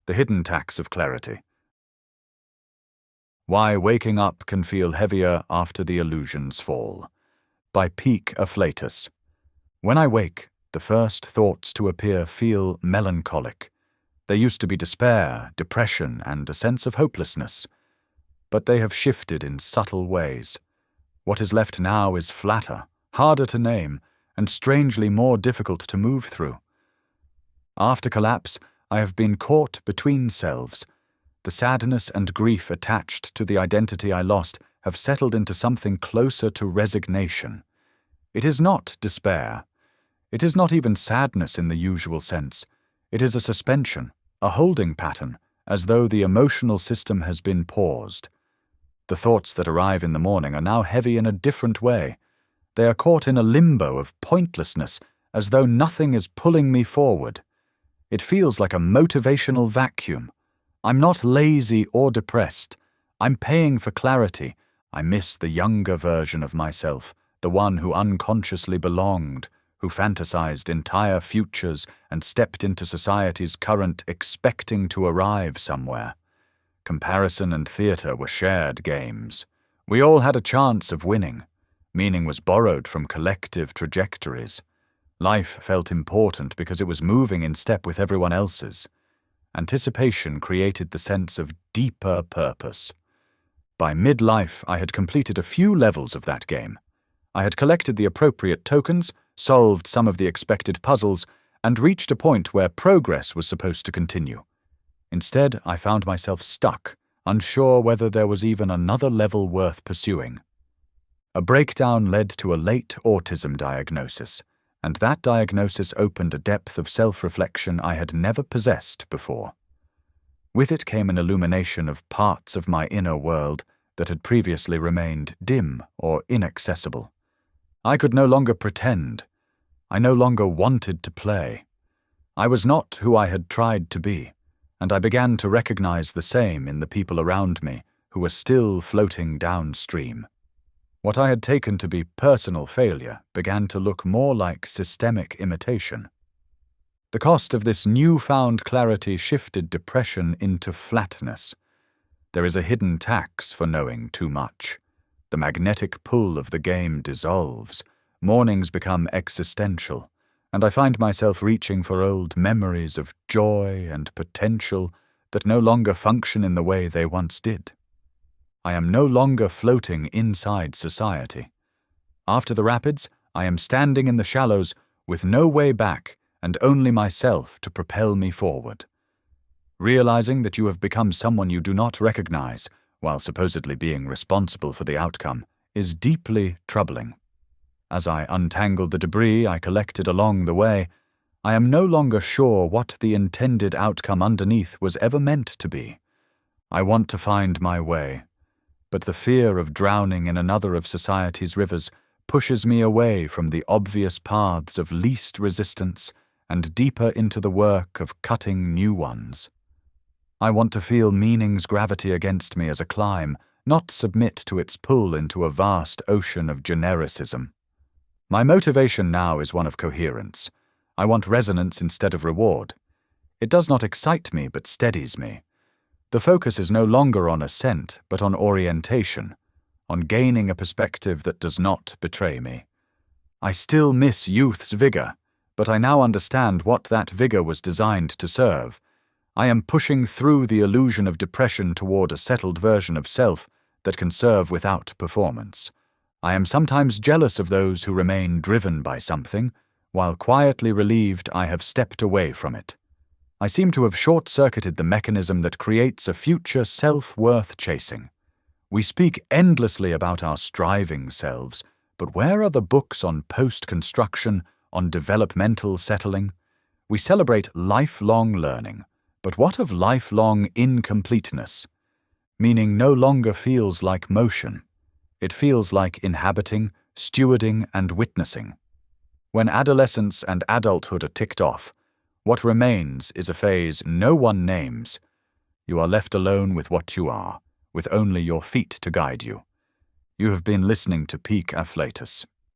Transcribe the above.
The hidden tax of clarity. Why waking up can feel heavier after the illusions fall. By peak afflatus. When I wake, the first thoughts to appear feel melancholic. There used to be despair, depression, and a sense of hopelessness. But they have shifted in subtle ways. What is left now is flatter, harder to name, and strangely more difficult to move through. After collapse, I have been caught between selves. The sadness and grief attached to the identity I lost have settled into something closer to resignation. It is not despair. It is not even sadness in the usual sense. It is a suspension, a holding pattern, as though the emotional system has been paused. The thoughts that arrive in the morning are now heavy in a different way. They are caught in a limbo of pointlessness, as though nothing is pulling me forward. It feels like a motivational vacuum. I'm not lazy or depressed. I'm paying for clarity. I miss the younger version of myself, the one who unconsciously belonged, who fantasized entire futures and stepped into society's current expecting to arrive somewhere. Comparison and theater were shared games. We all had a chance of winning. Meaning was borrowed from collective trajectories. Life felt important because it was moving in step with everyone else's. Anticipation created the sense of deeper purpose. By midlife, I had completed a few levels of that game. I had collected the appropriate tokens, solved some of the expected puzzles, and reached a point where progress was supposed to continue. Instead, I found myself stuck, unsure whether there was even another level worth pursuing. A breakdown led to a late autism diagnosis, and that diagnosis opened a depth of self-reflection I had never possessed before. With it came an illumination of parts of my inner world that had previously remained dim or inaccessible. I could no longer pretend. I no longer wanted to play. I was not who I had tried to be, and I began to recognize the same in the people around me who were still floating downstream. What I had taken to be personal failure began to look more like systemic imitation. The cost of this newfound clarity shifted depression into flatness. There is a hidden tax for knowing too much. The magnetic pull of the game dissolves, mornings become existential, and I find myself reaching for old memories of joy and potential that no longer function in the way they once did. I am no longer floating inside society. After the rapids, I am standing in the shallows with no way back and only myself to propel me forward. Realizing that you have become someone you do not recognize, while supposedly being responsible for the outcome, is deeply troubling. As I untangled the debris I collected along the way, I am no longer sure what the intended outcome underneath was ever meant to be. I want to find my way. But the fear of drowning in another of society's rivers pushes me away from the obvious paths of least resistance and deeper into the work of cutting new ones. I want to feel meaning's gravity against me as a climb, not submit to its pull into a vast ocean of genericism. My motivation now is one of coherence. I want resonance instead of reward. It does not excite me but steadies me. The focus is no longer on ascent, but on orientation, on gaining a perspective that does not betray me. I still miss youth's vigor, but I now understand what that vigor was designed to serve. I am pushing through the illusion of depression toward a settled version of self that can serve without performance. I am sometimes jealous of those who remain driven by something, while quietly relieved I have stepped away from it. I seem to have short-circuited the mechanism that creates a future self worth chasing. We speak endlessly about our striving selves, but where are the books on post-construction, on developmental settling? We celebrate lifelong learning, but what of lifelong incompleteness? Meaning no longer feels like motion. It feels like inhabiting, stewarding, and witnessing. When adolescence and adulthood are ticked off, what remains is a phase no one names. You are left alone with what you are, with only your feet to guide you. You have been listening to Peak Afflatus.